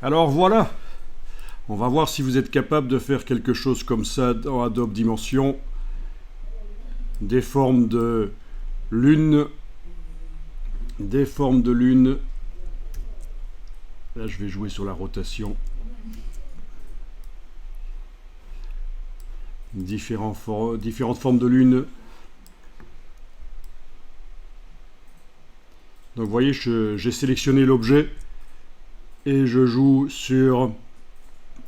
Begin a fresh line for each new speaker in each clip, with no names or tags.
Alors voilà, on va voir si vous êtes capable de faire quelque chose comme ça dans Adobe Dimension. Des formes de lune. Des formes de lune. Là, je vais jouer sur la rotation. Différentes formes de lune. Donc vous voyez, j'ai sélectionné l'objet et je joue sur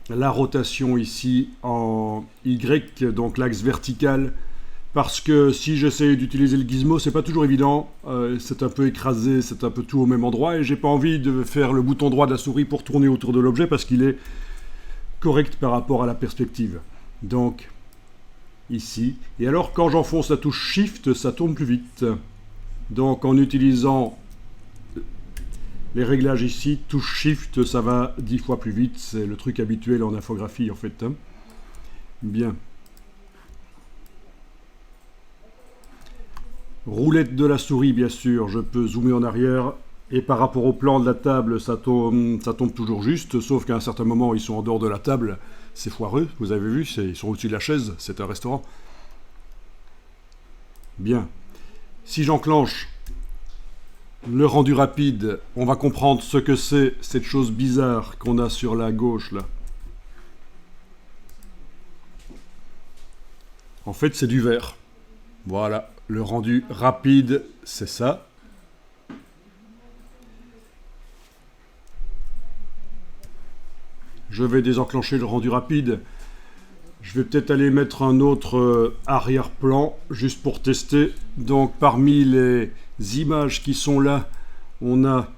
la rotation ici en Y, donc l'axe vertical, parce que si j'essaie d'utiliser le gizmo, c'est pas toujours évident, c'est un peu écrasé, c'est un peu tout au même endroit, et j'ai pas envie de faire le bouton droit de la souris pour tourner autour de l'objet, parce qu'il est correct par rapport à la perspective. Donc, ici. Et alors, quand j'enfonce la touche Shift, ça tourne plus vite. Donc, en utilisant les réglages ici, touche Shift, ça va 10 fois plus vite. C'est le truc habituel en infographie, en fait. Bien. Roulette de la souris, bien sûr, je peux zoomer en arrière. Et par rapport au plan de la table, ça tombe toujours juste, sauf qu'à un certain moment, ils sont en dehors de la table. C'est foireux, vous avez vu, ils sont au-dessus de la chaise, c'est un restaurant. Bien. Si j'enclenche le rendu rapide, on va comprendre ce que c'est cette chose bizarre qu'on a sur la gauche là. En fait, c'est du vert. Voilà, le rendu rapide, c'est ça. Je vais désenclencher le rendu rapide. Je vais peut-être aller mettre un autre arrière-plan, juste pour tester. Donc, parmi les images qui sont là, on a...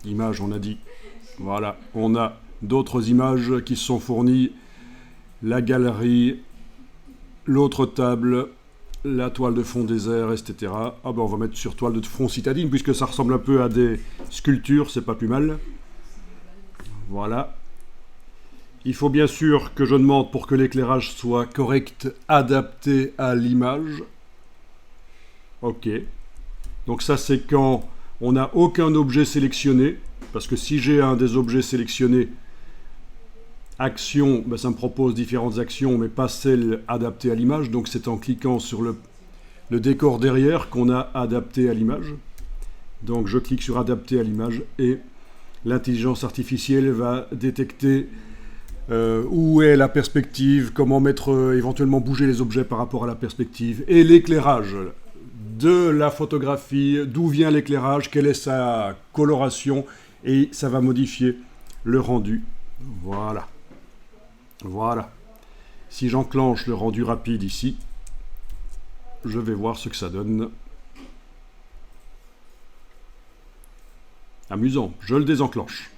Images, on a dit. Voilà, on a d'autres images qui sont fournies. La galerie, l'autre table, la toile de fond désert, etc. Ah ben, on va mettre sur toile de fond citadine, puisque ça ressemble un peu à des sculptures, c'est pas plus mal. Voilà. Il faut bien sûr que je demande pour que l'éclairage soit correct, adapté à l'image. Ok. Donc ça, c'est quand on n'a aucun objet sélectionné. Parce que si j'ai un des objets sélectionnés, action, ben ça me propose différentes actions, mais pas celles adaptées à l'image. Donc c'est en cliquant sur le décor derrière qu'on a adapté à l'image. Donc je clique sur adapter à l'image et l'intelligence artificielle va détecter où est la perspective, comment mettre éventuellement bouger les objets par rapport à la perspective, et l'éclairage de la photographie, d'où vient l'éclairage, quelle est sa coloration, et ça va modifier le rendu. Voilà. Voilà. Si j'enclenche le rendu rapide ici, je vais voir ce que ça donne. Amusant, je le désenclenche.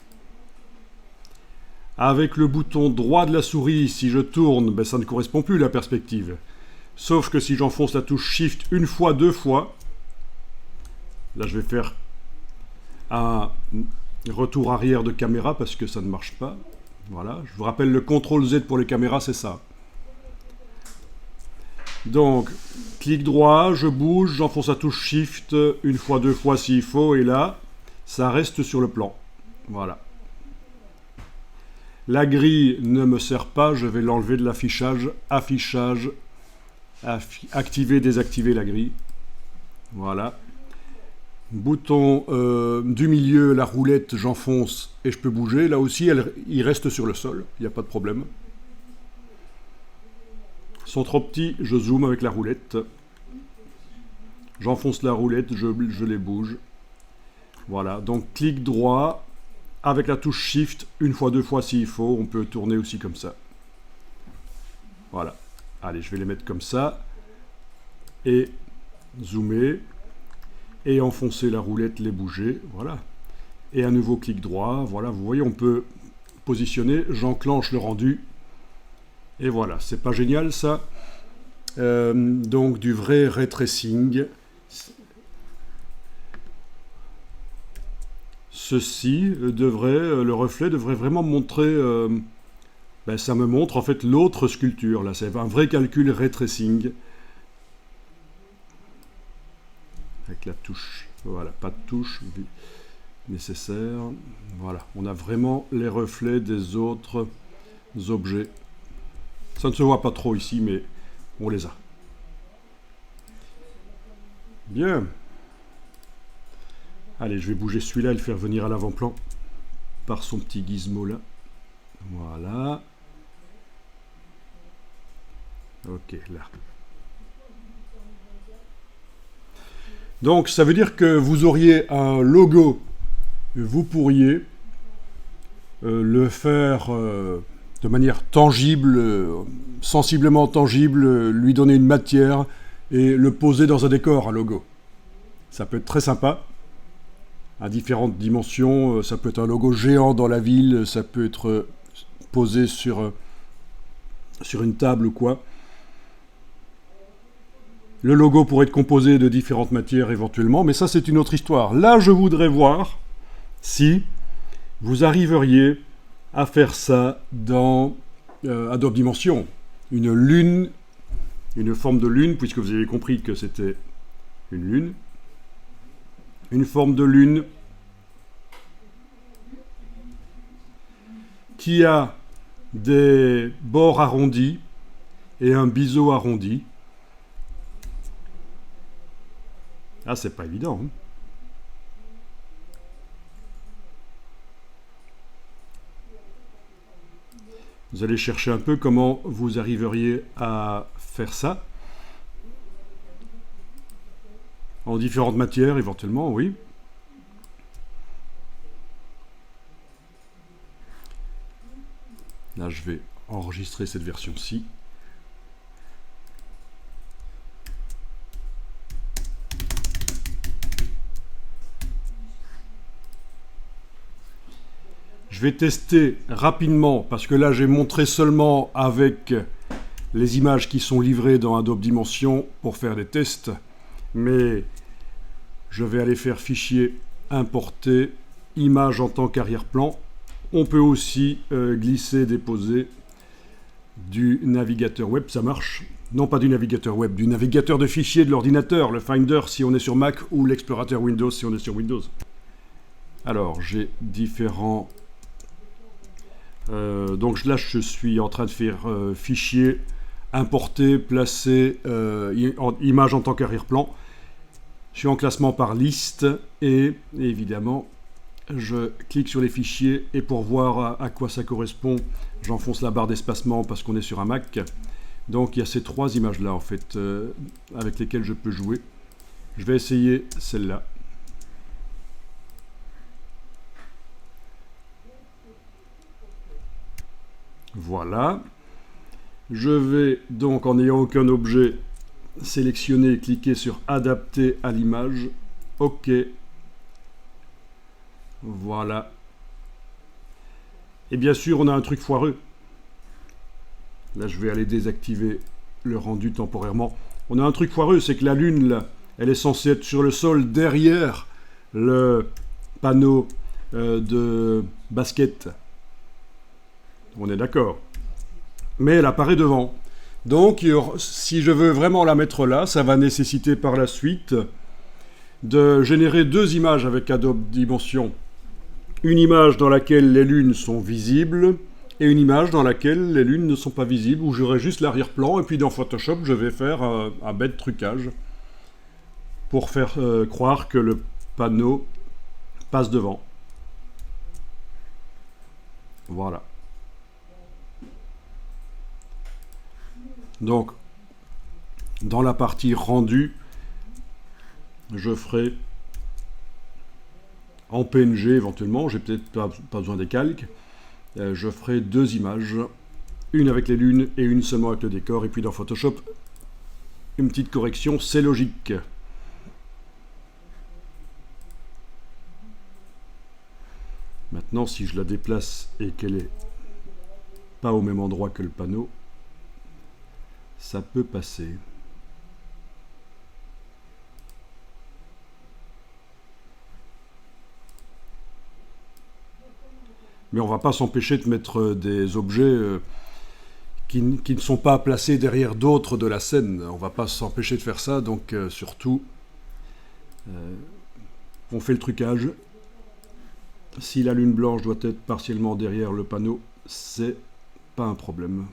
Avec le bouton droit de la souris, si je tourne, ben ça ne correspond plus à la perspective. Sauf que si j'enfonce la touche Shift une fois, deux fois, là je vais faire un retour arrière de caméra parce que ça ne marche pas. Voilà, je vous rappelle le CTRL Z pour les caméras, c'est ça. Donc, clic droit, je bouge, j'enfonce la touche Shift une fois, deux fois s'il faut, et là, ça reste sur le plan. Voilà. La grille ne me sert pas, je vais l'enlever de l'affichage. Affichage, activer, désactiver la grille. Voilà. Bouton du milieu, la roulette, j'enfonce et je peux bouger. Là aussi, il reste sur le sol, il n'y a pas de problème. Ils sont trop petits, je zoome avec la roulette. J'enfonce la roulette, je les bouge. Voilà, donc clic droit. Avec la touche Shift, une fois, deux fois s'il faut, on peut tourner aussi comme ça. Voilà. Allez, je vais les mettre comme ça. Et zoomer. Et enfoncer la roulette, les bouger. Voilà. Et à nouveau clic droit. Voilà, vous voyez, on peut positionner. J'enclenche le rendu. Et voilà, c'est pas génial ça. Donc du vrai ray tracing. Ceci devrait, le reflet devrait vraiment montrer, ben ça me montre en fait l'autre sculpture, là c'est un vrai calcul ray tracing. Avec la touche, voilà, pas de touche, nécessaire. Voilà, on a vraiment les reflets des autres objets. Ça ne se voit pas trop ici, mais on les a. Bien. Allez, je vais bouger celui-là et le faire venir à l'avant-plan par son petit gizmo là. Voilà. Ok, là. Donc, ça veut dire que vous auriez un logo. Vous pourriez le faire de manière tangible, sensiblement tangible, lui donner une matière et le poser dans un décor, un logo. Ça peut être très sympa, à différentes dimensions. Ça peut être un logo géant dans la ville, ça peut être posé sur une table ou quoi. Le logo pourrait être composé de différentes matières éventuellement, mais ça c'est une autre histoire. Là, je voudrais voir si vous arriveriez à faire ça dans Adobe Dimension. Une lune, une forme de lune, puisque vous avez compris que c'était une lune. Une forme de lune qui a des bords arrondis et un biseau arrondi. Ah, c'est pas évident. Hein. Vous allez chercher un peu comment vous arriveriez à faire ça. En différentes matières, éventuellement, oui. Là, je vais enregistrer cette version-ci. Je vais tester rapidement, parce que là, j'ai montré seulement avec les images qui sont livrées dans Adobe Dimension pour faire des tests. Mais je vais aller faire fichier, importer, image en tant qu'arrière-plan. On peut aussi glisser, déposer du navigateur web, ça marche. Non, pas du navigateur web, du navigateur de fichiers de l'ordinateur, le Finder si on est sur Mac ou l'explorateur Windows si on est sur Windows. Alors, j'ai différents... donc là, je suis en train de faire fichier, importer, placer, image en tant qu'arrière-plan. Je suis en classement par liste et évidemment, je clique sur les fichiers et pour voir à quoi ça correspond, j'enfonce la barre d'espacement parce qu'on est sur un Mac. Donc il y a ces trois images-là en fait avec lesquelles je peux jouer. Je vais essayer celle-là. Voilà. Je vais donc, en n'ayant aucun objet, sélectionner, cliquer sur adapter à l'image. OK. Voilà. Et bien sûr, on a un truc foireux. Là, je vais aller désactiver le rendu temporairement. On a un truc foireux, c'est que la lune, là, elle est censée être sur le sol derrière le panneau de basket. On est d'accord. Mais elle apparaît devant. Donc, si je veux vraiment la mettre là, ça va nécessiter par la suite de générer deux images avec Adobe Dimension. Une image dans laquelle les lunes sont visibles et une image dans laquelle les lunes ne sont pas visibles, où j'aurai juste l'arrière-plan, et puis dans Photoshop, je vais faire un bête trucage pour faire croire que le panneau passe devant. Voilà. Donc, dans la partie rendu, je ferai en PNG éventuellement, j'ai peut-être pas besoin des calques, je ferai deux images, une avec les lunes et une seulement avec le décor, et puis dans Photoshop, une petite correction, c'est logique. Maintenant, si je la déplace et qu'elle n'est pas au même endroit que le panneau, ça peut passer. Mais on ne va pas s'empêcher de mettre des objets qui ne sont pas placés derrière d'autres de la scène. On ne va pas s'empêcher de faire ça, donc surtout, on fait le trucage. Si la lune blanche doit être partiellement derrière le panneau, c'est pas un problème.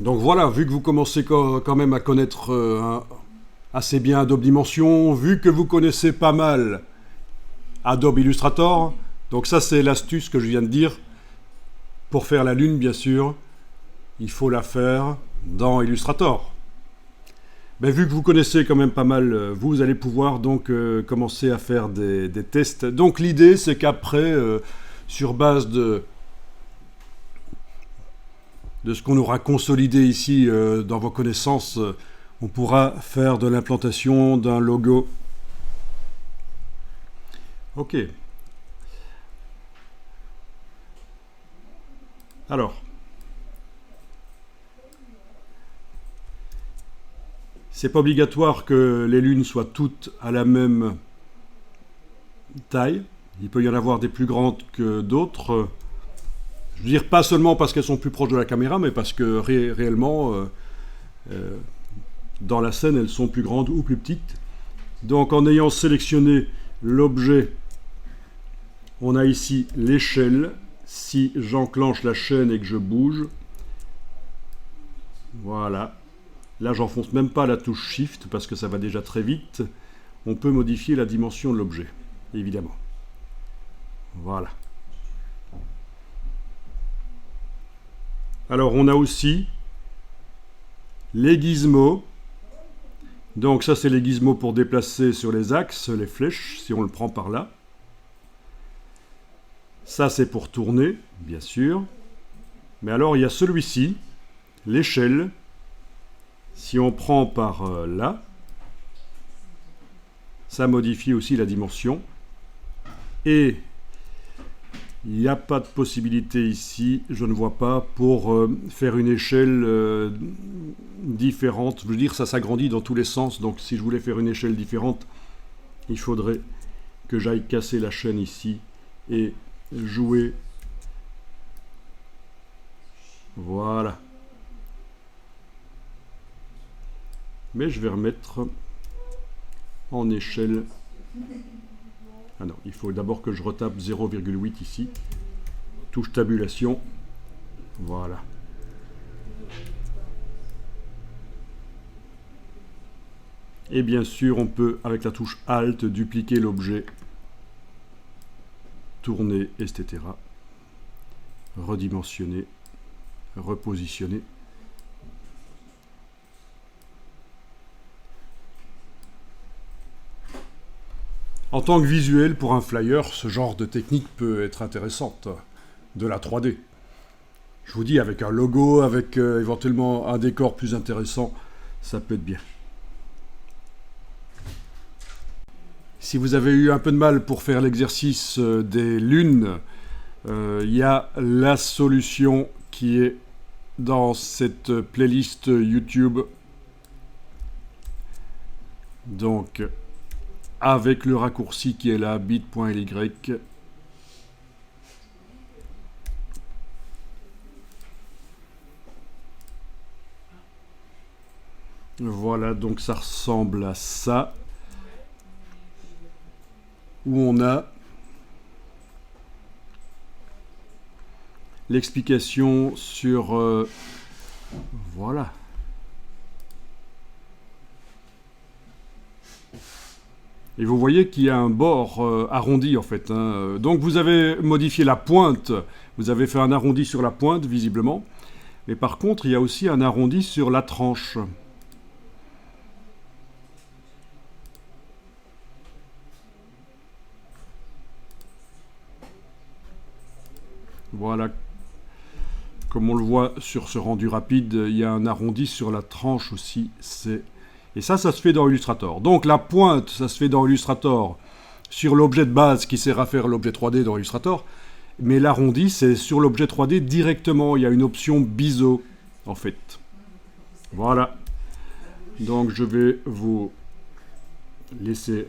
Donc voilà, vu que vous commencez quand même à connaître assez bien Adobe Dimension, vu que vous connaissez pas mal Adobe Illustrator, donc ça c'est l'astuce que je viens de dire. Pour faire la lune, bien sûr, il faut la faire dans Illustrator. Mais vu que vous connaissez quand même pas mal, vous allez pouvoir donc commencer à faire des tests. Donc l'idée c'est qu'après, sur base de ce qu'on aura consolidé ici dans vos connaissances, on pourra faire de l'implantation d'un logo. Ok. Alors, c'est pas obligatoire que les lunes soient toutes à la même taille. Il peut y en avoir des plus grandes que d'autres. Je veux dire, pas seulement parce qu'elles sont plus proches de la caméra, mais parce que réellement, dans la scène, elles sont plus grandes ou plus petites. Donc en ayant sélectionné l'objet, on a ici l'échelle. Si j'enclenche la chaîne et que je bouge, voilà. Là, j'enfonce même pas la touche Shift parce que ça va déjà très vite. On peut modifier la dimension de l'objet, évidemment. Voilà. Alors, on a aussi les gizmos. Donc ça, c'est les gizmos pour déplacer sur les axes, les flèches, si on le prend par là. Ça, c'est pour tourner, bien sûr. Mais alors, il y a celui-ci, l'échelle. Si on prend par là, ça modifie aussi la dimension. Et il n'y a pas de possibilité ici, je ne vois pas, pour faire une échelle différente. Je veux dire, ça s'agrandit dans tous les sens. Donc si je voulais faire une échelle différente, il faudrait que j'aille casser la chaîne ici et jouer. Voilà. Mais je vais remettre en échelle. Ah non, il faut d'abord que je retape 0,8 ici. Touche tabulation. Voilà. Et bien sûr, on peut, avec la touche Alt, dupliquer l'objet, tourner, etc. Redimensionner, repositionner. En tant que visuel, pour un flyer, ce genre de technique peut être intéressante. De la 3D. Je vous dis, avec un logo, avec éventuellement un décor plus intéressant, ça peut être bien. Si vous avez eu un peu de mal pour faire l'exercice des lunes, il y a la solution qui est dans cette playlist YouTube. Donc, avec le raccourci qui est là, bit.ly. Voilà, donc ça ressemble à ça. Où on a l'explication sur... voilà. Et vous voyez qu'il y a un bord arrondi en fait. Hein. Donc vous avez modifié la pointe, vous avez fait un arrondi sur la pointe visiblement. Mais par contre, il y a aussi un arrondi sur la tranche. Voilà. Comme on le voit sur ce rendu rapide, il y a un arrondi sur la tranche aussi. Et ça se fait dans Illustrator. Donc la pointe, ça se fait dans Illustrator sur l'objet de base qui sert à faire l'objet 3D dans Illustrator. Mais l'arrondi, c'est sur l'objet 3D directement. Il y a une option biseau. en fait. Voilà. Donc je vais vous laisser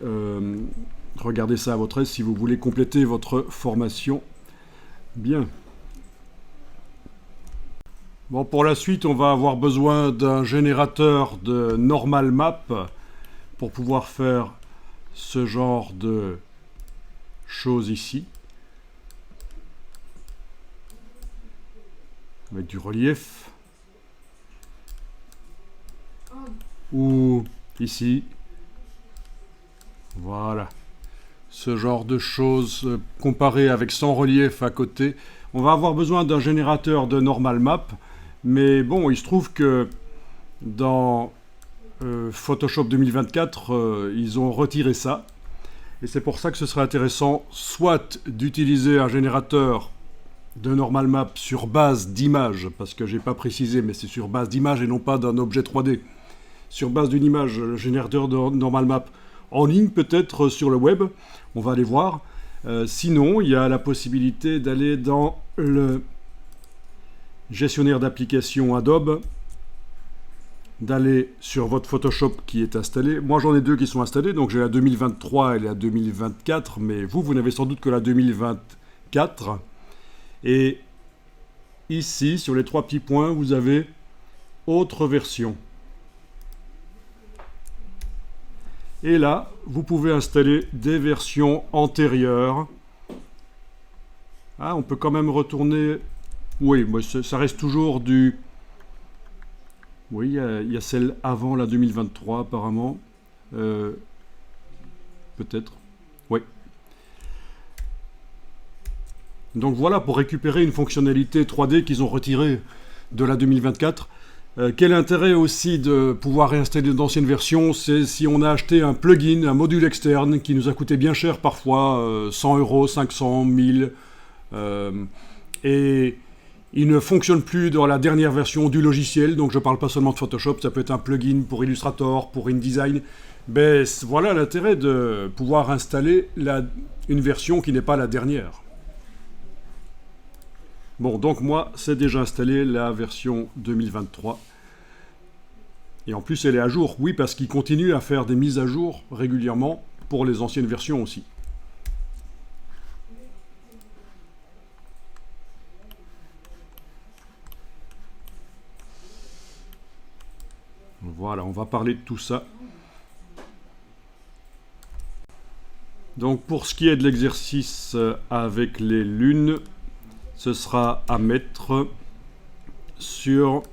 regarder ça à votre aise si vous voulez compléter votre formation. Bien. Bon, pour la suite, on va avoir besoin d'un générateur de normal map pour pouvoir faire ce genre de choses ici. Avec du relief. Ou ici. Voilà. Ce genre de choses comparé avec sans relief à côté. On va avoir besoin d'un générateur de normal map. Mais bon, il se trouve que dans Photoshop 2024, ils ont retiré ça. Et c'est pour ça que ce serait intéressant soit d'utiliser un générateur de normal map sur base d'image, parce que j'ai pas précisé, mais c'est sur base d'image et non pas d'un objet 3D. Sur base d'une image, le générateur de normal map en ligne, peut-être sur le web, on va aller voir. Sinon, il y a la possibilité d'aller dans le gestionnaire d'applications Adobe, d'aller sur votre Photoshop qui est installé. Moi, j'en ai deux qui sont installés, donc j'ai la 2023 et la 2024, mais vous n'avez sans doute que la 2024. Et ici, sur les trois petits points, vous avez autre version. Et là, vous pouvez installer des versions antérieures. Ah, on peut quand même retourner. Oui, ça reste toujours du... Oui, il y a celle avant la 2023 apparemment. Peut-être. Oui. Donc voilà, pour récupérer une fonctionnalité 3D qu'ils ont retirée de la 2024. Quel intérêt aussi de pouvoir réinstaller d'anciennes versions, c'est si on a acheté un plugin, un module externe qui nous a coûté bien cher parfois, 100 €, 500, 1000, et il ne fonctionne plus dans la dernière version du logiciel, donc je ne parle pas seulement de Photoshop, ça peut être un plugin pour Illustrator, pour InDesign. Ben, voilà l'intérêt de pouvoir installer une version qui n'est pas la dernière. Bon, donc moi, c'est déjà installé la version 2023. Et en plus, elle est à jour. Oui, parce qu'il continue à faire des mises à jour régulièrement pour les anciennes versions aussi. Voilà, on va parler de tout ça. Donc pour ce qui est de l'exercice avec les lunes, ce sera à mettre sur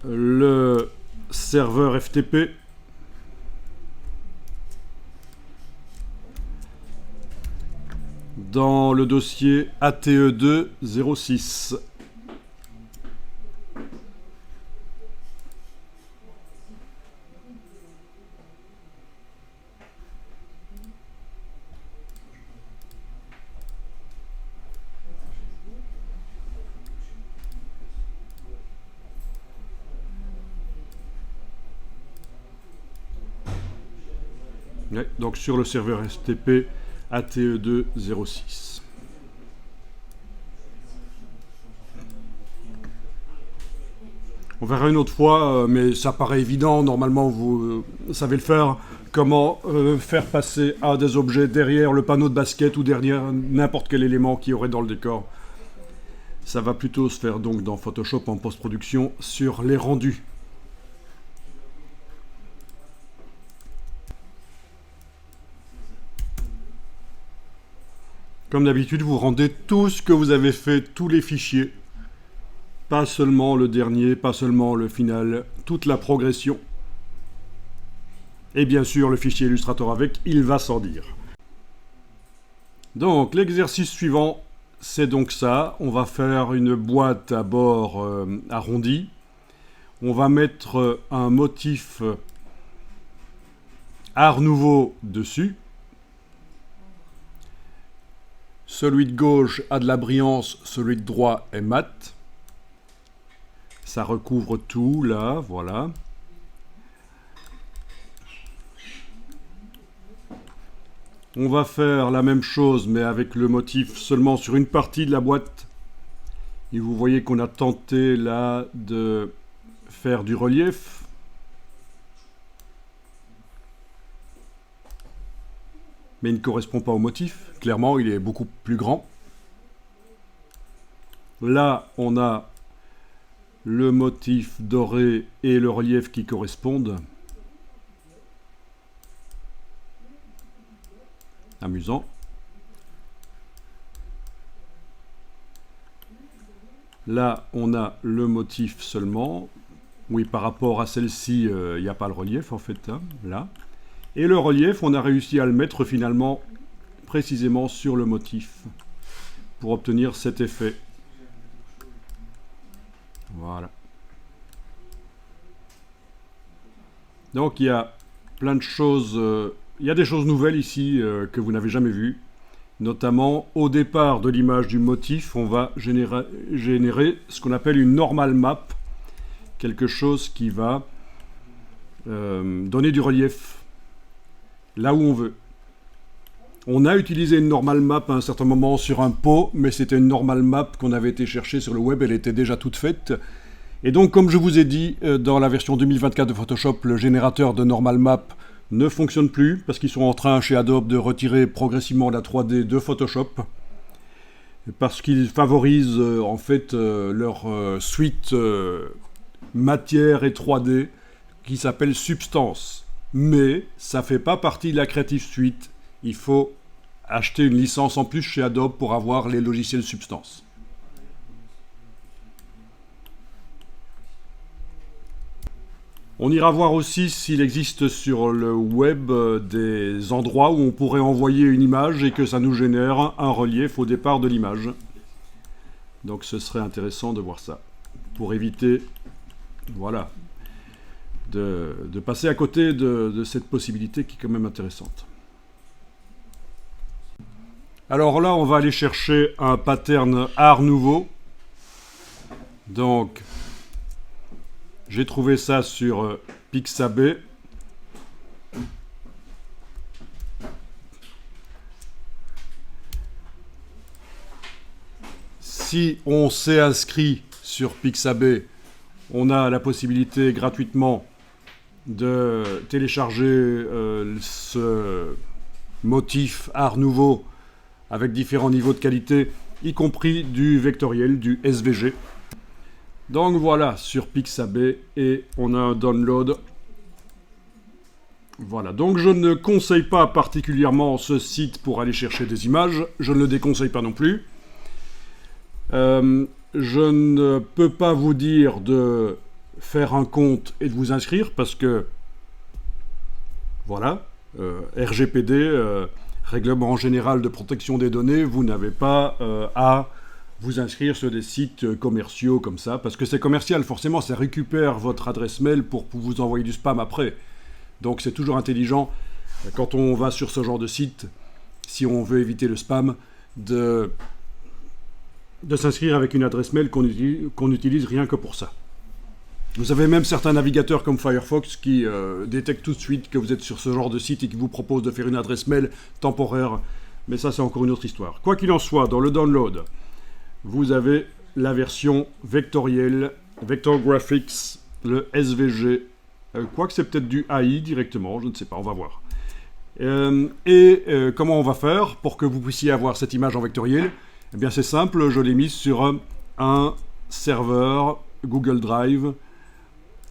le serveur FTP. Dans le dossier ATE2 06. Ouais, donc sur le serveur FTP ATE2 06. On verra une autre fois, mais ça paraît évident. Normalement, vous savez le faire. Comment faire passer à des objets derrière le panneau de basket ou derrière n'importe quel élément qu'il y aurait dans le décor. Ça va plutôt se faire donc dans Photoshop en post-production sur les rendus. Comme d'habitude, vous rendez tout ce que vous avez fait, tous les fichiers. Pas seulement le dernier, pas seulement le final, toute la progression. Et bien sûr, le fichier Illustrator avec, il va sans dire. Donc, l'exercice suivant, c'est donc ça. On va faire une boîte à bord arrondie. On va mettre un motif Art Nouveau dessus. Celui de gauche a de la brillance, celui de droit est mat. Ça recouvre tout, là, voilà. On va faire la même chose, mais avec le motif seulement sur une partie de la boîte. Et vous voyez qu'on a tenté là de faire du relief. Mais il ne correspond pas au motif. Clairement, il est beaucoup plus grand. Là, on a le motif doré et le relief qui correspondent. Amusant. Là, on a le motif seulement. Oui, par rapport à celle-ci, il n'y a pas le relief en fait, hein, là. Et le relief, on a réussi à le mettre finalement précisément sur le motif pour obtenir cet effet. Voilà. Donc il y a plein de choses, il y a des choses nouvelles ici que vous n'avez jamais vues. Notamment, au départ de l'image du motif, on va générer ce qu'on appelle une normal map. Quelque chose qui va donner du relief là où on veut. On a utilisé une normal map à un certain moment sur un pot, mais c'était une normal map qu'on avait été chercher sur le web, elle était déjà toute faite. Et donc, comme je vous ai dit, dans la version 2024 de Photoshop, le générateur de normal map ne fonctionne plus, parce qu'ils sont en train, chez Adobe, de retirer progressivement la 3D de Photoshop, parce qu'ils favorisent en fait leur suite matière et 3D, qui s'appelle Substance. Mais ça ne fait pas partie de la Creative Suite. Il faut acheter une licence en plus chez Adobe pour avoir les logiciels Substance. On ira voir aussi s'il existe sur le web des endroits où on pourrait envoyer une image et que ça nous génère un relief au départ de l'image. Donc ce serait intéressant de voir ça, pour éviter, voilà, de passer à côté de cette possibilité qui est quand même intéressante. Alors là, on va aller chercher un pattern Art Nouveau. Donc, j'ai trouvé ça sur Pixabay. Si on s'est inscrit sur Pixabay, on a la possibilité gratuitement de télécharger ce motif Art Nouveau avec différents niveaux de qualité, y compris du vectoriel, du SVG. Donc voilà, sur Pixabay, et on a un download. Voilà, donc je ne conseille pas particulièrement ce site pour aller chercher des images, je ne le déconseille pas non plus. Je ne peux pas vous dire de faire un compte et de vous inscrire, parce que, voilà, RGPD, Règlement général de protection des données, vous n'avez pas à vous inscrire sur des sites commerciaux comme ça, parce que c'est commercial, forcément, ça récupère votre adresse mail pour vous envoyer du spam après. Donc c'est toujours intelligent, quand on va sur ce genre de site, si on veut éviter le spam, de s'inscrire avec une adresse mail qu'on utilise rien que pour ça. Vous avez même certains navigateurs comme Firefox qui détectent tout de suite que vous êtes sur ce genre de site et qui vous proposent de faire une adresse mail temporaire. Mais ça, c'est encore une autre histoire. Quoi qu'il en soit, dans le download, vous avez la version vectorielle, Vector Graphics, le SVG. Quoique c'est peut-être du AI directement, je ne sais pas, on va voir. Comment on va faire pour que vous puissiez avoir cette image en vectoriel? Eh bien, c'est simple, je l'ai mise sur un serveur Google Drive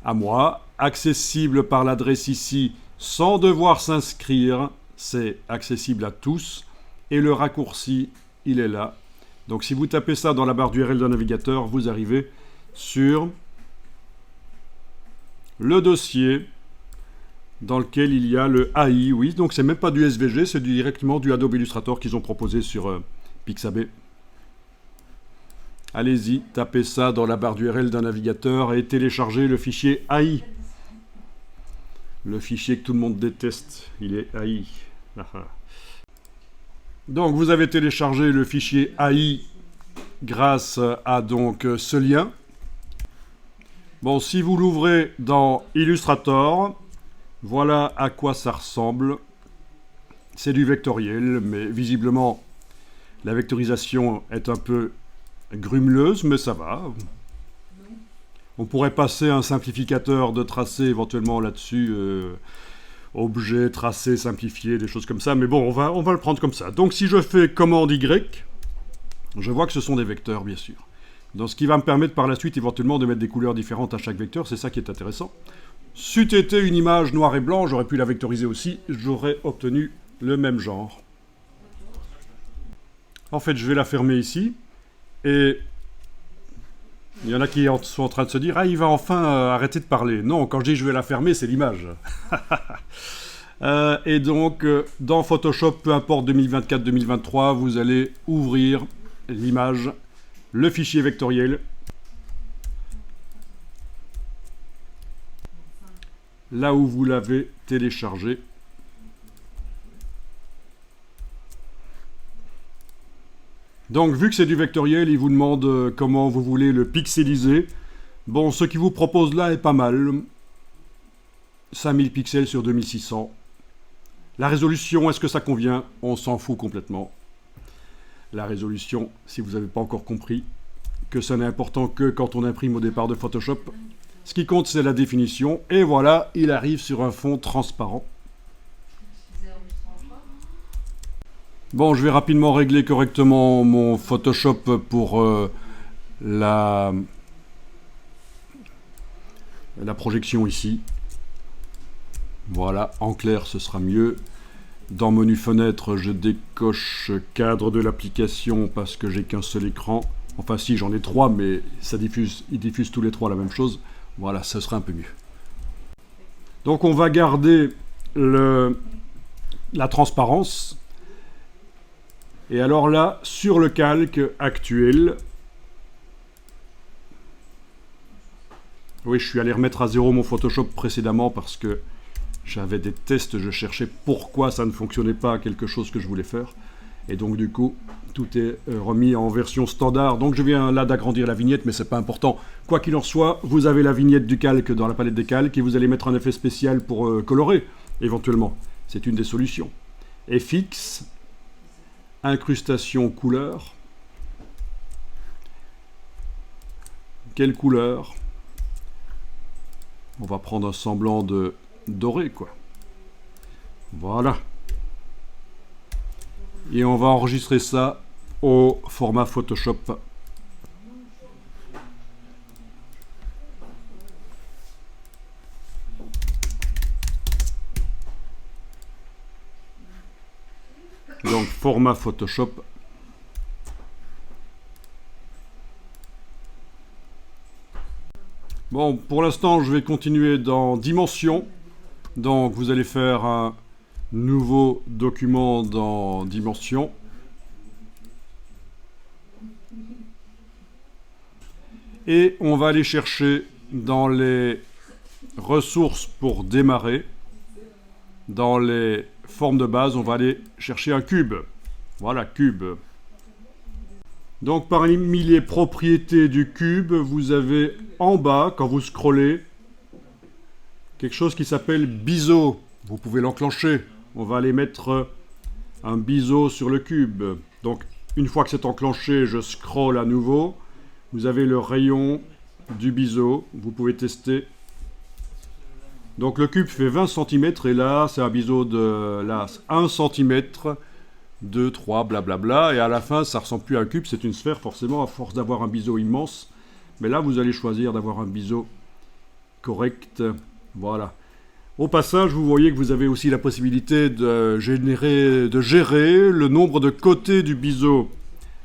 à moi, accessible par l'adresse ici, sans devoir s'inscrire, c'est accessible à tous, et le raccourci, il est là. Donc si vous tapez ça dans la barre d'URL d'un navigateur, vous arrivez sur le dossier dans lequel il y a le AI, oui, donc c'est même pas du SVG, c'est directement du Adobe Illustrator qu'ils ont proposé sur Pixabay. Allez-y, tapez ça dans la barre d'URL d'un navigateur et téléchargez le fichier AI. Le fichier que tout le monde déteste, il est AI. Donc vous avez téléchargé le fichier AI grâce à donc ce lien. Bon, si vous l'ouvrez dans Illustrator, voilà à quoi ça ressemble. C'est du vectoriel, mais visiblement la vectorisation est un peu grumeleuse, mais ça va. On pourrait passer un simplificateur de tracé éventuellement là-dessus, objet, tracé, simplifié, des choses comme ça, mais bon, on va le prendre comme ça. Donc si je fais commande Y, je vois que ce sont des vecteurs, bien sûr. Donc ce qui va me permettre par la suite éventuellement de mettre des couleurs différentes à chaque vecteur, c'est ça qui est intéressant. C'eût été une image noire et blanc, j'aurais pu la vectoriser aussi, j'aurais obtenu le même genre. En fait, je vais la fermer ici, et il y en a qui sont en train de se dire « Ah, il va enfin arrêter de parler ». Non, quand je dis « je vais la fermer », c'est l'image. Et donc, dans Photoshop, peu importe 2024-2023, vous allez ouvrir l'image, le fichier vectoriel. Là où vous l'avez téléchargé. Donc, vu que c'est du vectoriel, il vous demande comment vous voulez le pixeliser. Bon, ce qu'il vous propose là est pas mal. 5000 pixels sur 2600. La résolution, est-ce que ça convient? On s'en fout complètement. La résolution, si vous n'avez pas encore compris, que ça n'est important que quand on imprime au départ de Photoshop. Ce qui compte, c'est la définition. Et voilà, il arrive sur un fond transparent. Bon, je vais rapidement régler correctement mon Photoshop pour la projection ici. Voilà, en clair, ce sera mieux. Dans menu fenêtre, je décoche cadre de l'application parce que j'ai qu'un seul écran. Enfin si, j'en ai 3, mais ils diffusent tous les 3 la même chose. Voilà, ce sera un peu mieux. Donc on va garder la transparence. Et alors là, sur le calque actuel, oui, je suis allé remettre à zéro mon Photoshop précédemment parce que j'avais des tests, je cherchais pourquoi ça ne fonctionnait pas, quelque chose que je voulais faire. Et donc du coup, tout est remis en version standard. Donc je viens là d'agrandir la vignette, mais c'est pas important. Quoi qu'il en soit, vous avez la vignette du calque dans la palette des calques et vous allez mettre un effet spécial pour colorer, éventuellement. C'est une des solutions. FX, incrustation couleur. Quelle couleur? On va prendre un semblant de doré, quoi. Voilà. Et on va enregistrer ça au format Photoshop. Donc, format Photoshop. Bon, pour l'instant, je vais continuer dans Dimension. Donc, vous allez faire un nouveau document dans Dimension. Et on va aller chercher dans les ressources pour démarrer, dans les formes de base, on va aller chercher un cube. Voilà, cube. Donc parmi les propriétés du cube, vous avez en bas, quand vous scrollez, quelque chose qui s'appelle biseau. Vous pouvez l'enclencher. On va aller mettre un biseau sur le cube. Donc une fois que c'est enclenché, je scrolle à nouveau. Vous avez le rayon du biseau. Vous pouvez tester. Donc le cube fait 20 cm et là, c'est un biseau de là, 1 cm, 2, 3, blablabla. Et à la fin, ça ne ressemble plus à un cube, c'est une sphère forcément, à force d'avoir un biseau immense. Mais là, vous allez choisir d'avoir un biseau correct. Voilà. Au passage, vous voyez que vous avez aussi la possibilité de gérer le nombre de côtés du biseau.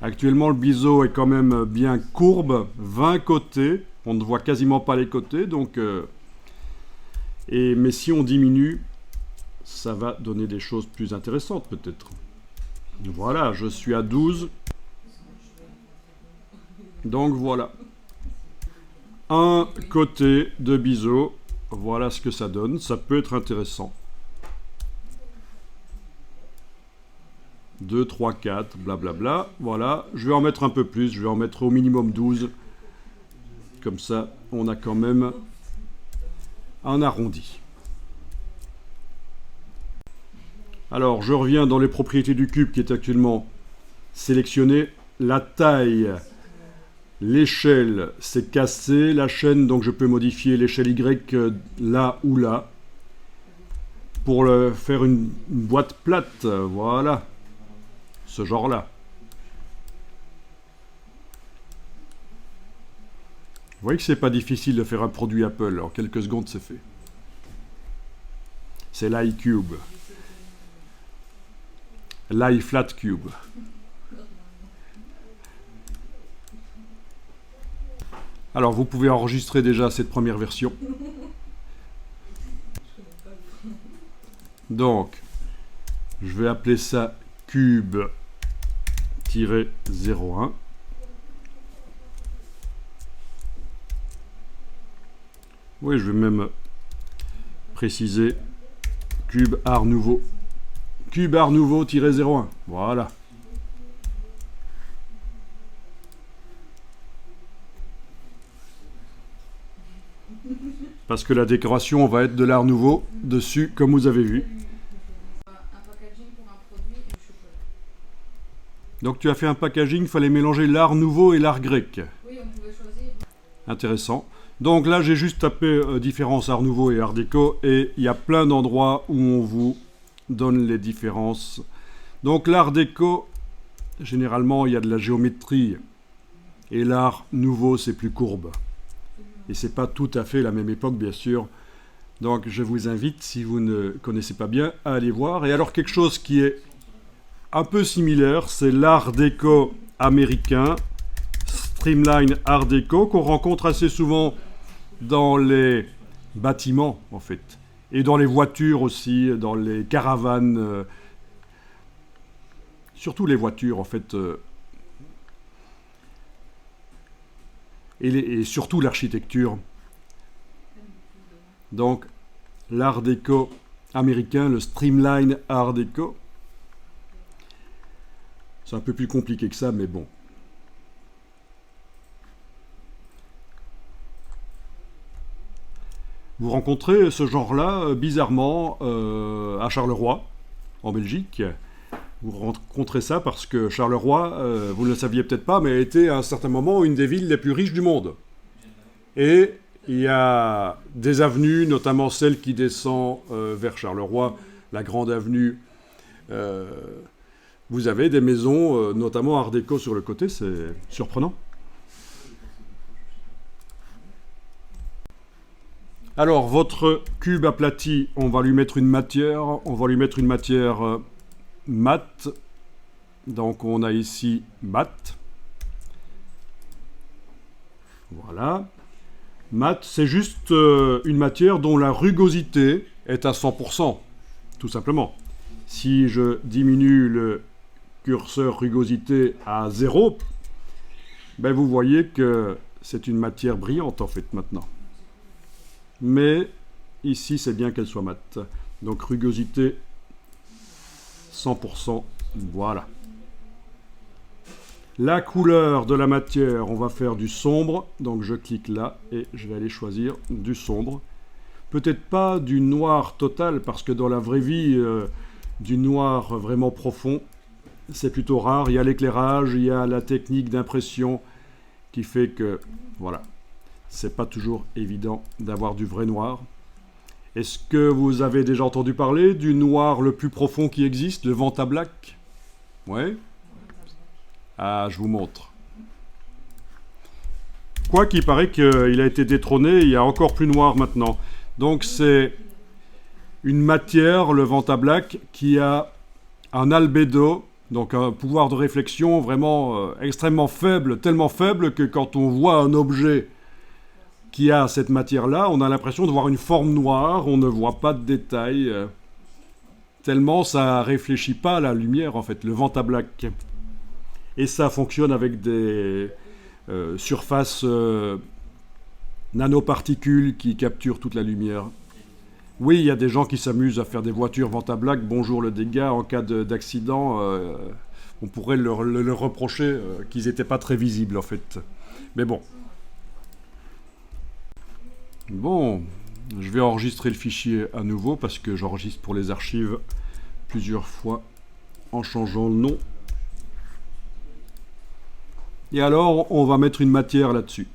Actuellement, le biseau est quand même bien courbe, 20 côtés. On ne voit quasiment pas les côtés, donc... mais si on diminue, ça va donner des choses plus intéressantes peut-être. Voilà, je suis à 12. Donc voilà. Un côté de biseau. Voilà ce que ça donne. Ça peut être intéressant. 2, 3, 4, blablabla. Voilà. Je vais en mettre un peu plus. Je vais en mettre au minimum 12. Comme ça, on a quand même un arrondi. Alors, je reviens dans les propriétés du cube qui est actuellement sélectionné. La taille. L'échelle s'est cassée, la chaîne, donc je peux modifier l'échelle Y là ou là pour faire une boîte plate, voilà, ce genre-là. Vous voyez que c'est pas difficile de faire un produit Apple, en quelques secondes c'est fait. C'est l'iCube. l'iFlatCube. Alors vous pouvez enregistrer déjà cette première version. Donc, je vais appeler ça cube-01. Oui, je vais même préciser cube art nouveau. Cube art nouveau-01. Voilà. Parce que la décoration va être de l'art nouveau dessus, comme vous avez vu. Donc tu as fait un packaging, il fallait mélanger l'art nouveau et l'art grec.
Oui, on pouvait choisir.
Intéressant. Donc là, j'ai juste tapé différence art nouveau et art déco, et il y a plein d'endroits où on vous donne les différences. Donc l'art déco, généralement, il y a de la géométrie, et l'art nouveau, c'est plus courbe. Et c'est pas tout à fait la même époque, bien sûr. Donc je vous invite, si vous ne connaissez pas bien, à aller voir. Et alors quelque chose qui est un peu similaire, c'est l'art déco américain, Streamline Art Déco, qu'on rencontre assez souvent dans les bâtiments, en fait. Et dans les voitures aussi, dans les caravanes. Surtout les voitures, en fait. Et surtout l'architecture. Donc, l'art déco américain, le Streamline Art Déco. C'est un peu plus compliqué que ça, mais bon. Vous rencontrez ce genre-là, bizarrement, à Charleroi, en Belgique. Vous rencontrez ça parce que Charleroi, vous ne le saviez peut-être pas, mais a été à un certain moment une des villes les plus riches du monde. Et il y a des avenues, notamment celle qui descend vers Charleroi, la grande avenue. Vous avez des maisons, notamment art déco sur le côté, c'est surprenant. Alors, votre cube aplati, on va lui mettre une matière. On va lui mettre une matière mat. Donc, on a ici mat. Voilà. Mat, c'est juste une matière dont la rugosité est à 100%, tout simplement. Si je diminue le curseur rugosité à 0, ben vous voyez que c'est une matière brillante, en fait, maintenant. Mais ici, c'est bien qu'elle soit mate. Donc, rugosité 100%. Voilà. La couleur de la matière, on va faire du sombre. Donc, je clique là et je vais aller choisir du sombre. Peut-être pas du noir total, parce que dans la vraie vie, du noir vraiment profond, c'est plutôt rare. Il y a l'éclairage, il y a la technique d'impression qui fait que, voilà. C'est pas toujours évident d'avoir du vrai noir. Est-ce que vous avez déjà entendu parler du noir le plus profond qui existe, le Vantablack? Ouais. Ah, je vous montre. Quoi qu'il paraît qu'il a été détrôné, il y a encore plus noir maintenant. Donc c'est une matière, le Vantablack, qui a un albédo, donc un pouvoir de réflexion vraiment extrêmement faible, tellement faible que quand on voit un objet qui a cette matière-là, on a l'impression de voir une forme noire, on ne voit pas de détails, tellement ça réfléchit pas à la lumière, en fait, le Vantablack. Et ça fonctionne avec des surfaces nanoparticules qui capturent toute la lumière. Oui, il y a des gens qui s'amusent à faire des voitures Vantablack, bonjour le dégât, en cas d'accident, on pourrait leur reprocher qu'ils n'étaient pas très visibles, en fait. Mais bon. Bon, je vais enregistrer le fichier à nouveau parce que j'enregistre pour les archives plusieurs fois en changeant le nom. Et alors, on va mettre une matière là-dessus.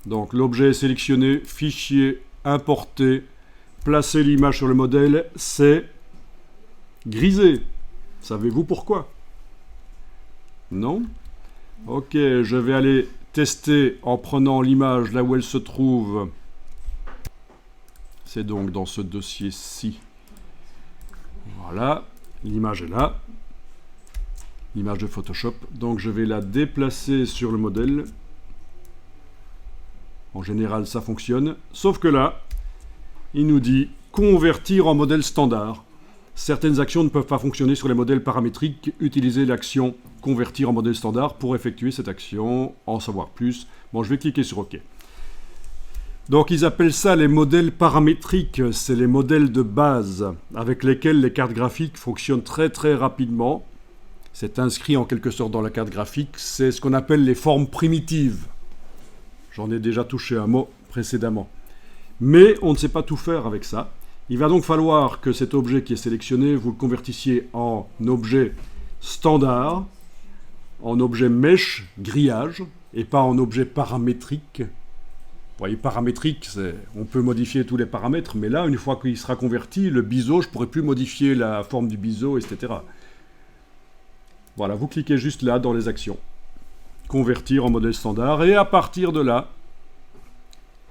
Donc l'objet est sélectionné, fichier, importer, placer l'image sur le modèle, c'est grisé. Savez-vous pourquoi? Non? Ok, je vais aller tester en prenant l'image là où elle se trouve. C'est donc dans ce dossier-ci. Voilà, l'image est là. L'image de Photoshop. Donc je vais la déplacer sur le modèle. En général, ça fonctionne. Sauf que là, il nous dit convertir en modèle standard. Certaines actions ne peuvent pas fonctionner sur les modèles paramétriques. Utilisez l'action convertir en modèle standard pour effectuer cette action. En savoir plus. Bon, je vais cliquer sur OK. Donc, ils appellent ça les modèles paramétriques. C'est les modèles de base avec lesquels les cartes graphiques fonctionnent très très rapidement. C'est inscrit en quelque sorte dans la carte graphique. C'est ce qu'on appelle les formes primitives. J'en ai déjà touché un mot précédemment. Mais on ne sait pas tout faire avec ça. Il va donc falloir que cet objet qui est sélectionné, vous le convertissiez en objet standard, en objet mesh, grillage, et pas en objet paramétrique. Vous voyez, paramétrique, on peut modifier tous les paramètres, mais là, une fois qu'il sera converti, le biseau, je ne pourrai plus modifier la forme du biseau, etc. Voilà, vous cliquez juste là dans les actions. Convertir en modèle standard, et à partir de là,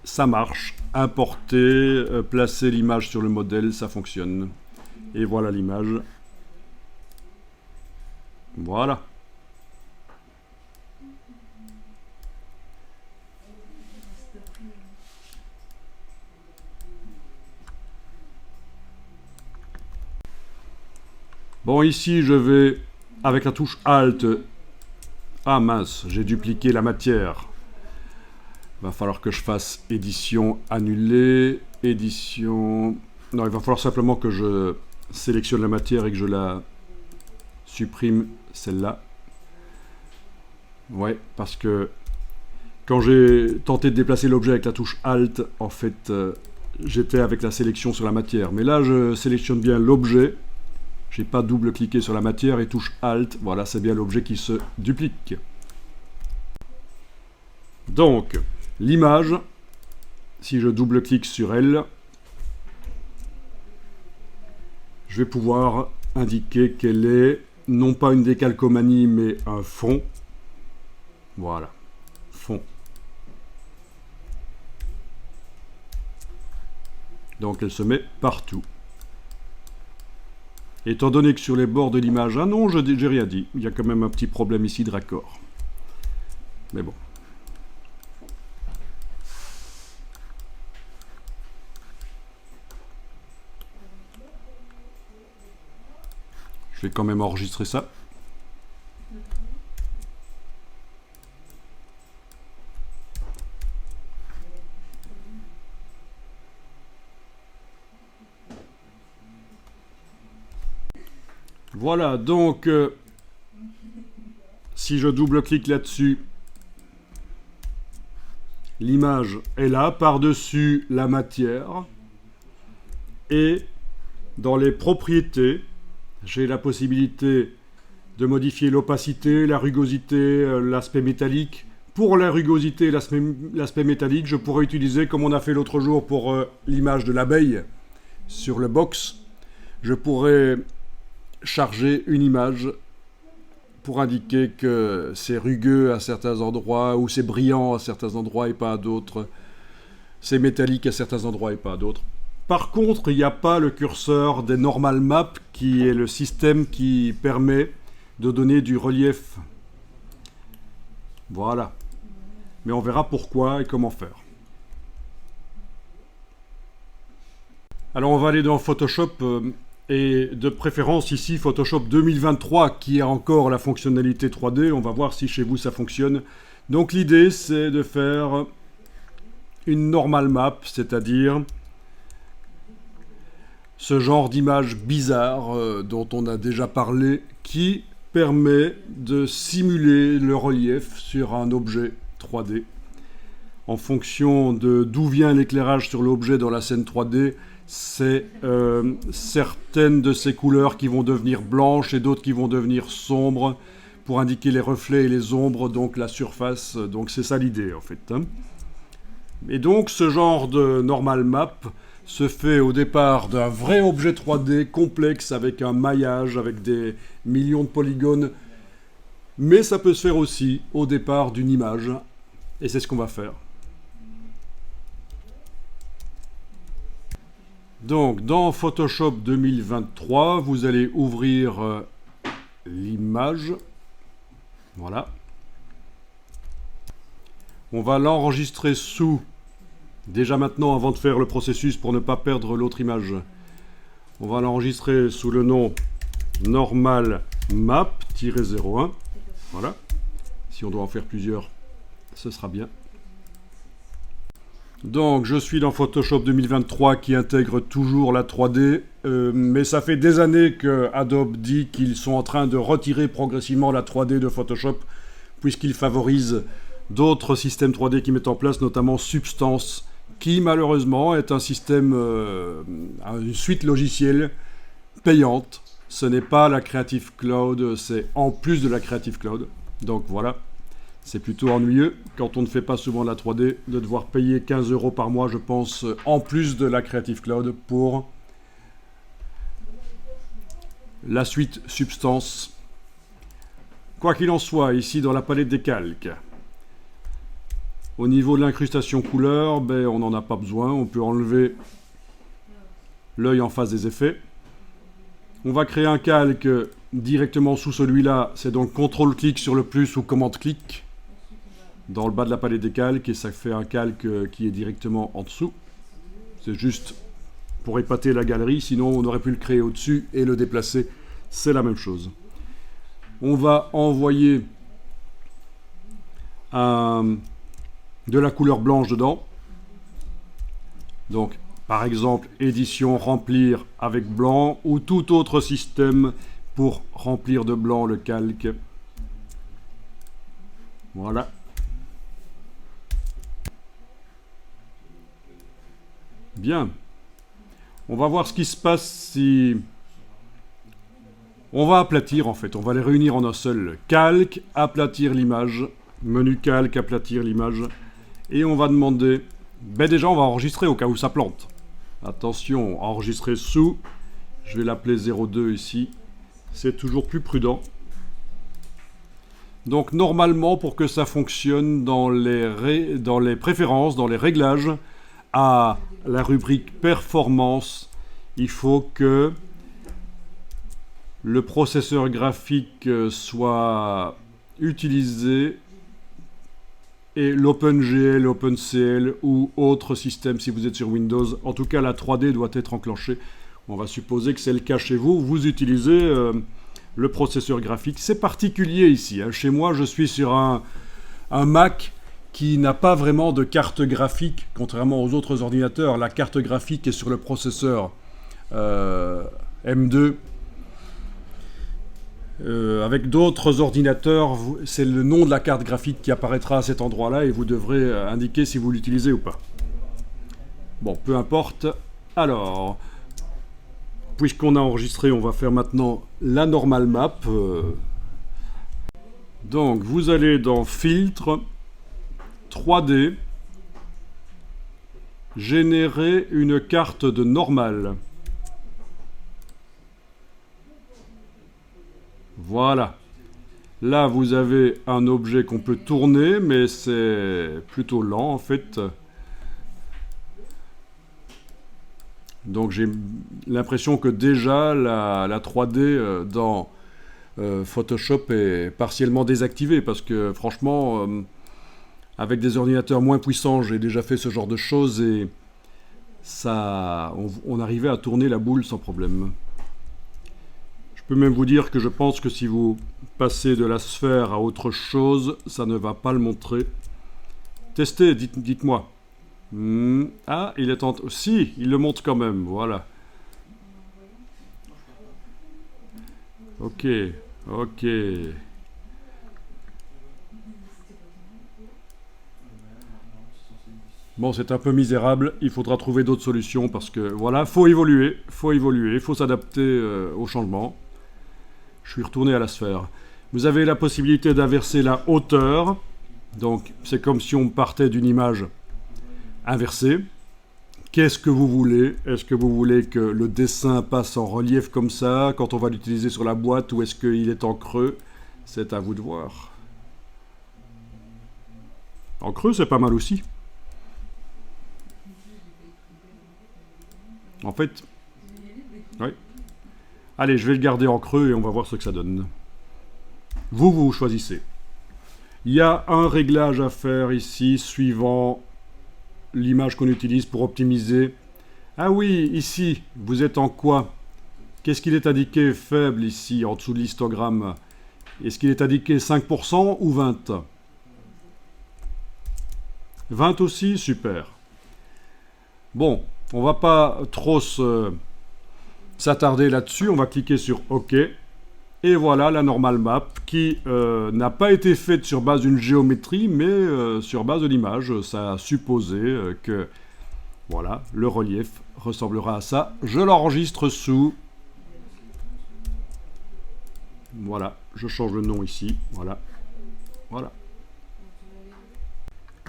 ça marche. Importer, placer l'image sur le modèle, ça fonctionne. Et voilà l'image. Voilà. Bon, ici, je vais, avec la touche Alt... Ah mince, j'ai dupliqué la matière. Va falloir que je fasse édition annulée, édition... Non, il va falloir simplement que je sélectionne la matière et que je la supprime, celle-là. Ouais, parce que quand j'ai tenté de déplacer l'objet avec la touche Alt, en fait, j'étais avec la sélection sur la matière. Mais là, je sélectionne bien l'objet. J'ai pas double-cliqué sur la matière et touche Alt. Voilà, c'est bien l'objet qui se duplique. Donc, l'image, si je double-clique sur elle, je vais pouvoir indiquer qu'elle est non pas une décalcomanie, mais un fond. Voilà, fond. Donc, elle se met partout. Étant donné que sur les bords de l'image, ah non, j'ai rien dit. Il y a quand même un petit problème ici de raccord. Mais bon. Je vais quand même enregistrer ça. Voilà, donc, si je double-clique là-dessus, l'image est là, par-dessus la matière. Et dans les propriétés, j'ai la possibilité de modifier l'opacité, la rugosité, l'aspect métallique. Pour la rugosité et l'aspect métallique, je pourrais utiliser, comme on a fait l'autre jour pour l'image de l'abeille sur le box, je pourrais charger une image pour indiquer que c'est rugueux à certains endroits, ou c'est brillant à certains endroits et pas à d'autres, c'est métallique à certains endroits et pas à d'autres. Par contre, il n'y a pas le curseur des normal maps, qui est le système qui permet de donner du relief. Voilà. Mais on verra pourquoi et comment faire. Alors on va aller dans Photoshop, et de préférence ici Photoshop 2023 qui a encore la fonctionnalité 3D. On va voir si chez vous ça fonctionne. Donc l'idée c'est de faire une normal map, c'est-à-dire ce genre d'image bizarre dont on a déjà parlé, qui permet de simuler le relief sur un objet 3D. En fonction de d'où vient l'éclairage sur l'objet dans la scène 3D, c'est certaines de ces couleurs qui vont devenir blanches et d'autres qui vont devenir sombres. pour indiquer les reflets et les ombres, donc la surface. Donc c'est ça l'idée en fait, hein. Et donc ce genre de normal map se fait au départ d'un vrai objet 3D complexe avec un maillage, avec des millions de polygones. Mais ça peut se faire aussi au départ d'une image. Et c'est ce qu'on va faire. Donc dans Photoshop 2023, vous allez ouvrir l'image. Voilà. On va l'enregistrer sous, déjà maintenant avant de faire le processus pour ne pas perdre l'autre image, on va l'enregistrer sous le nom normal map-01. Voilà. Si on doit en faire plusieurs, ce sera bien. Donc je suis dans Photoshop 2023 qui intègre toujours la 3D, mais ça fait des années que Adobe dit qu'ils sont en train de retirer progressivement la 3D de Photoshop, puisqu'ils favorisent d'autres systèmes 3D qui mettent en place, notamment Substance, qui malheureusement est un système, une suite logicielle payante. Ce n'est pas la Creative Cloud, c'est en plus de la Creative Cloud. Donc voilà, c'est plutôt ennuyeux quand on ne fait pas souvent de la 3D de devoir payer 15 € par mois, je pense, en plus de la Creative Cloud pour la suite Substance. Quoi qu'il en soit, ici dans la palette des calques, au niveau de l'incrustation couleur, ben, on n'en a pas besoin. On peut enlever l'œil en face des effets. On va créer un calque directement sous celui-là. C'est donc CTRL-clic sur le plus ou commande-clic dans le bas de la palette des calques. Et ça fait un calque qui est directement en dessous. C'est juste pour épater la galerie. Sinon, on aurait pu le créer au-dessus et le déplacer. C'est la même chose. On va envoyer de la couleur blanche dedans. Donc, par exemple, édition remplir avec blanc ou tout autre système pour remplir de blanc le calque. Voilà. Bien. On va voir ce qui se passe si... On va aplatir en fait, on va les réunir en un seul. Calque, aplatir l'image. Menu calque, aplatir l'image. Et on va demander, ben déjà on va enregistrer au cas où ça plante. Attention, enregistrer sous, je vais l'appeler 02 ici, c'est toujours plus prudent. Donc normalement pour que ça fonctionne dans les préférences, dans les réglages, à la rubrique performance, il faut que le processeur graphique soit utilisé et l'OpenGL, l'OpenCL ou autre système si vous êtes sur Windows. En tout cas, la 3D doit être enclenchée. On va supposer que c'est le cas chez vous. Vous utilisez le processeur graphique. C'est particulier ici, hein. Chez moi, je suis sur un Mac qui n'a pas vraiment de carte graphique, contrairement aux autres ordinateurs. La carte graphique est sur le processeur M2. Avec d'autres ordinateurs, c'est le nom de la carte graphique qui apparaîtra à cet endroit-là et vous devrez indiquer si vous l'utilisez ou pas. Bon, peu importe. Alors, puisqu'on a enregistré, on va faire maintenant la normal map. Donc, vous allez dans Filtre, 3D, générer une carte de normal. Voilà. Là, vous avez un objet qu'on peut tourner, mais c'est plutôt lent en fait. Donc j'ai l'impression que déjà la 3D dans Photoshop est partiellement désactivée parce que franchement, avec des ordinateurs moins puissants, j'ai déjà fait ce genre de choses et ça, on arrivait à tourner la boule sans problème. Je peux même vous dire que je pense que si vous passez de la sphère à autre chose, ça ne va pas le montrer. Testez, dites-moi. Ah, il est en... Si, il le montre quand même, voilà. Ok, ok. Bon, c'est un peu misérable, il faudra trouver d'autres solutions parce que, voilà, faut évoluer, faut s'adapter au changement. Je suis retourné à la sphère. Vous avez la possibilité d'inverser la hauteur. Donc, c'est comme si on partait d'une image inversée. Qu'est-ce que vous voulez? Est-ce que vous voulez que le dessin passe en relief comme ça quand on va l'utiliser sur la boîte, ou est-ce qu'il est en creux? C'est à vous de voir. En creux, c'est pas mal aussi. En fait, oui. Allez, je vais le garder en creux et on va voir ce que ça donne. Vous choisissez. Il y a un réglage à faire ici, suivant l'image qu'on utilise pour optimiser. Ah oui, ici, vous êtes en quoi? Qu'est-ce qu'il est indiqué faible ici, en dessous de l'histogramme? Est-ce qu'il est indiqué 5% ou 20? 20 aussi, super. Bon, on va pas trop s'attarder là-dessus, on va cliquer sur OK. Et voilà la normal map qui n'a pas été faite sur base d'une géométrie, mais sur base de l'image. Ça a supposé que voilà, le relief ressemblera à ça. Je l'enregistre sous... Voilà, je change le nom ici. Voilà. Voilà.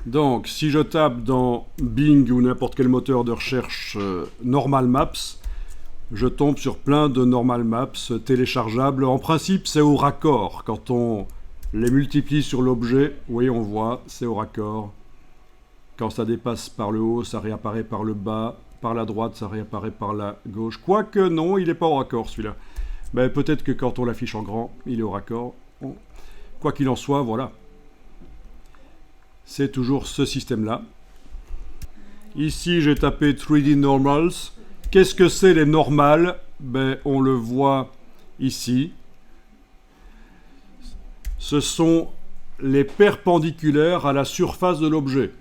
Donc, si je tape dans Bing ou n'importe quel moteur de recherche Normal Maps, je tombe sur plein de Normal Maps téléchargeables. En principe, c'est au raccord. Quand on les multiplie sur l'objet, oui, on voit, c'est au raccord. Quand ça dépasse par le haut, ça réapparaît par le bas. Par la droite, ça réapparaît par la gauche. Quoique, non, il n'est pas au raccord, celui-là. Ben, peut-être que quand on l'affiche en grand, il est au raccord. Bon. Quoi qu'il en soit, voilà. C'est toujours ce système-là. Ici, j'ai tapé 3D Normals. Qu'est-ce que c'est les normales? Ben, on le voit ici. Ce sont les perpendiculaires à la surface de l'objet.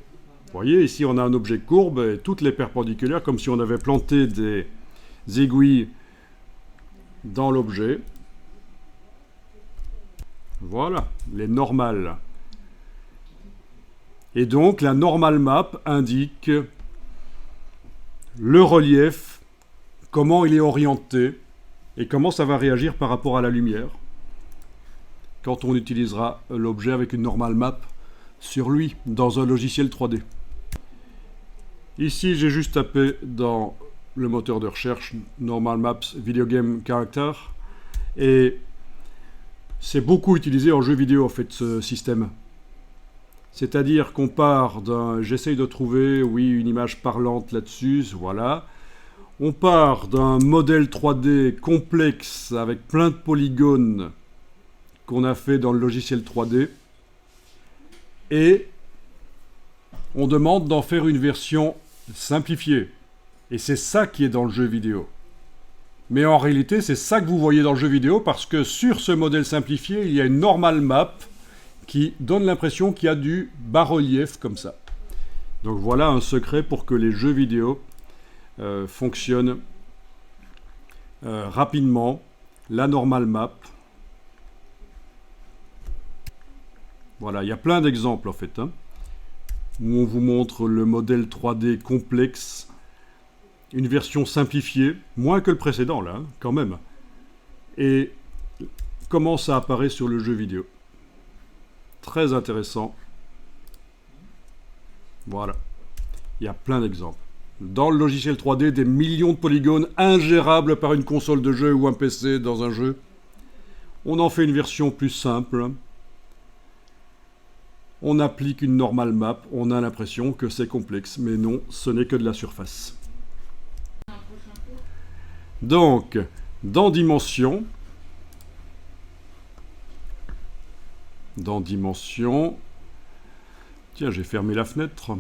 Vous voyez, ici, on a un objet courbe et toutes les perpendiculaires, comme si on avait planté des aiguilles dans l'objet. Voilà, les normales. Et donc, la normal map indique le relief, comment il est orienté et comment ça va réagir par rapport à la lumière quand on utilisera l'objet avec une normal map sur lui dans un logiciel 3D. Ici, j'ai juste tapé dans le moteur de recherche Normal Maps Video Game Character et c'est beaucoup utilisé en jeu vidéo en fait ce système. C'est-à-dire qu'on part d'un... J'essaye de trouver, oui, une image parlante là-dessus, voilà. On part d'un modèle 3D complexe avec plein de polygones qu'on a fait dans le logiciel 3D. Et on demande d'en faire une version simplifiée. Et c'est ça qui est dans le jeu vidéo. Mais en réalité, c'est ça que vous voyez dans le jeu vidéo parce que sur ce modèle simplifié, il y a une normal map qui donne l'impression qu'il y a du bas-relief comme ça. Donc voilà un secret pour que les jeux vidéo fonctionnent rapidement. La normal map. Voilà, il y a plein d'exemples en fait, hein, où on vous montre le modèle 3D complexe, une version simplifiée, moins que le précédent là, hein, quand même, et comment ça apparaît sur le jeu vidéo. Très intéressant. Voilà. Il y a plein d'exemples. Dans le logiciel 3D, des millions de polygones ingérables par une console de jeu ou un PC dans un jeu. On en fait une version plus simple. On applique une normal map. On a l'impression que c'est complexe. Mais non, ce n'est que de la surface. Donc, dans Dimension... Dans Dimension... Tiens, j'ai fermé la fenêtre.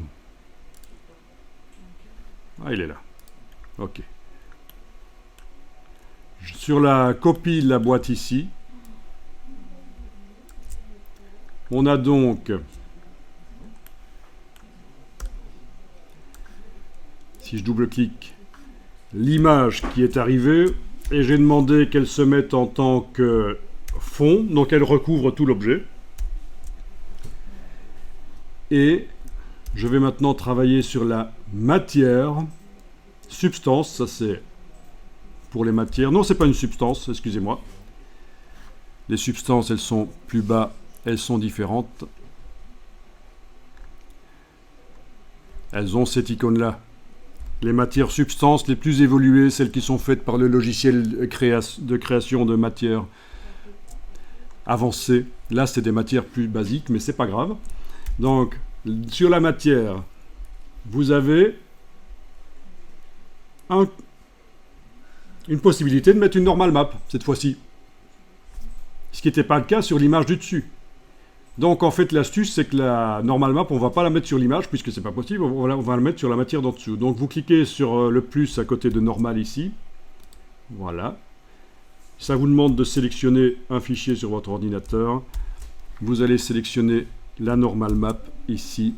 Ah, il est là. Ok. Sur la copie de la boîte ici, on a donc... Si je double-clique, l'image qui est arrivée, et j'ai demandé qu'elle se mette en tant que fond, donc elle recouvre tout l'objet. Et je vais maintenant travailler sur la matière, substance, ça c'est pour les matières. Non, c'est pas une substance, excusez-moi. Les substances, elles sont plus bas, elles sont différentes. Elles ont cette icône-là. Les matières substances les plus évoluées, celles qui sont faites par le logiciel de création de matières avancées. Là, c'est des matières plus basiques, mais c'est pas grave. Donc, sur la matière, vous avez une possibilité de mettre une normal map, cette fois-ci. Ce qui n'était pas le cas sur l'image du dessus. Donc en fait l'astuce c'est que la normal map on ne va pas la mettre sur l'image puisque c'est pas possible, on va la mettre sur la matière d'en dessous. Donc vous cliquez sur le plus à côté de normal ici. Voilà. Ça vous demande de sélectionner un fichier sur votre ordinateur. Vous allez sélectionner la normal map ici.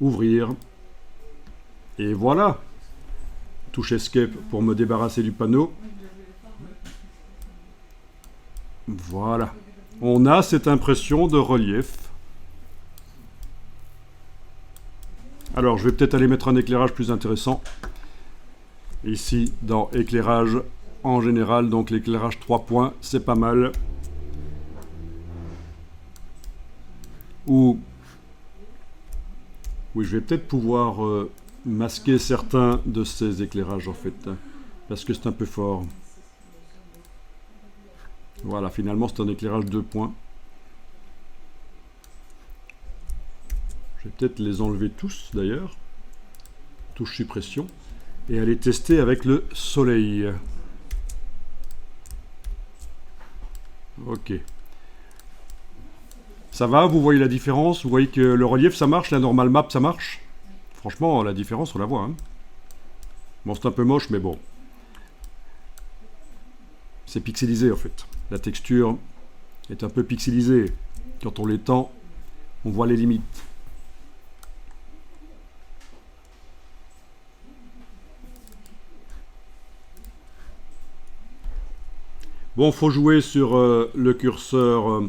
Ouvrir. Et voilà. Touche Escape pour me débarrasser du panneau. Voilà. On a cette impression de relief. Alors, je vais peut-être aller mettre un éclairage plus intéressant. Ici, dans éclairage en général, donc l'éclairage 3 points, c'est pas mal. Ou, oui, je vais peut-être pouvoir masquer certains de ces éclairages en fait, parce que c'est un peu fort. Voilà, finalement c'est un éclairage 2 points. Je vais peut-être les enlever tous d'ailleurs. Touche suppression. Et aller tester avec le soleil. Ok. Ça va, vous voyez la différence? Vous voyez que le relief ça marche, la normal map ça marche? Franchement, la différence on la voit. Hein. Bon, c'est un peu moche, mais bon. C'est pixelisé en fait. La texture est un peu pixelisée. Quand on l'étend, on voit les limites. Bon, faut jouer sur le curseur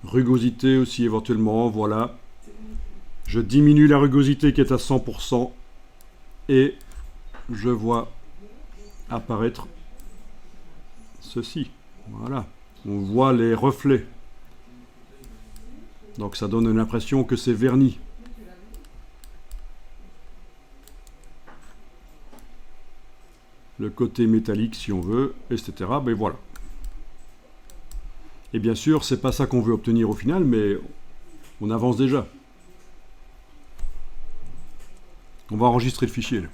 rugosité aussi éventuellement. Voilà. Je diminue la rugosité qui est à 100% et je vois apparaître ceci. Voilà, on voit les reflets. Donc ça donne l'impression que c'est verni. Le côté métallique si on veut, etc. Ben voilà. Et bien sûr, c'est pas ça qu'on veut obtenir au final, mais on avance déjà. On va enregistrer le fichier là.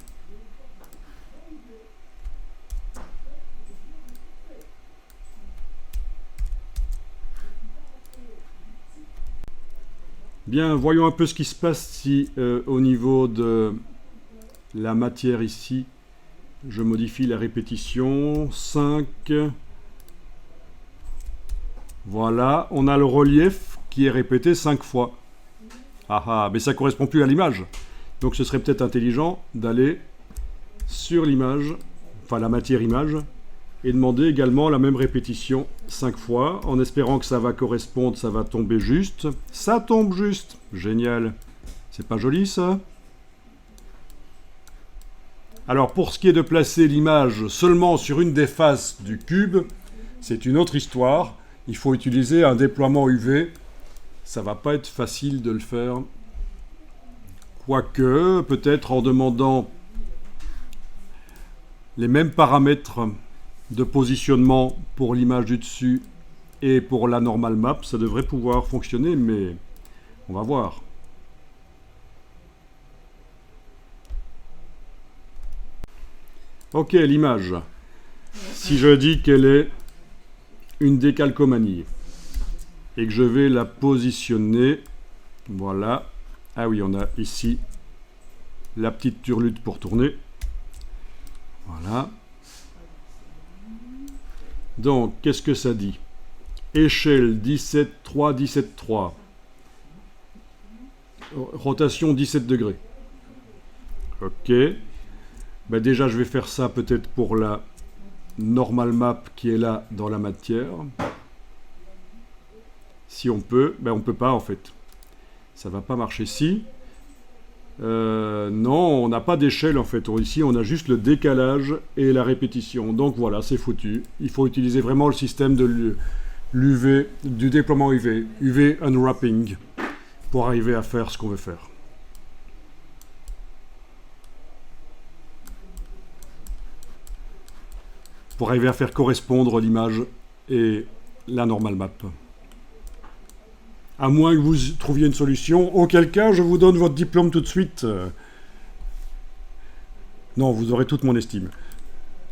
Bien, voyons un peu ce qui se passe si au niveau de la matière ici, je modifie la répétition. 5. Voilà, on a le relief qui est répété 5 fois. Ah ah, mais ça ne correspond plus à l'image. Donc ce serait peut-être intelligent d'aller sur l'image, enfin la matière image, et demander également la même répétition 5 fois, en espérant que ça va correspondre, ça va tomber juste. Ça tombe juste. Génial. C'est pas joli ça? Alors pour ce qui est de placer l'image seulement sur une des faces du cube, c'est une autre histoire. Il faut utiliser un déploiement UV. Ça va pas être facile de le faire. Quoique, peut-être en demandant les mêmes paramètres de positionnement pour l'image du dessus et pour la normal map, ça devrait pouvoir fonctionner, mais on va voir. Ok, l'image. Si je dis qu'elle est une décalcomanie et que je vais la positionner, voilà. Ah oui, on a ici la petite turlute pour tourner. Voilà. Donc, qu'est-ce que ça dit? Échelle 17,3, 17,3. Rotation 17 degrés. Ok. Ben déjà, je vais faire ça peut-être pour la normal map qui est là dans la matière. Si on peut, ben on peut pas en fait. Ça va pas marcher si. Non, on n'a pas d'échelle en fait. Ici, on a juste le décalage et la répétition. Donc voilà, c'est foutu. Il faut utiliser vraiment le système de l'UV, du déploiement UV, UV unwrapping, pour arriver à faire ce qu'on veut faire. Pour arriver à faire correspondre l'image et la normal map. À moins que vous trouviez une solution, auquel cas je vous donne votre diplôme tout de suite. Non, vous aurez toute mon estime.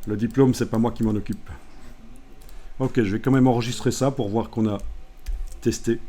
Le diplôme, c'est pas moi qui m'en occupe. Ok, je vais quand même enregistrer ça pour voir qu'on a testé.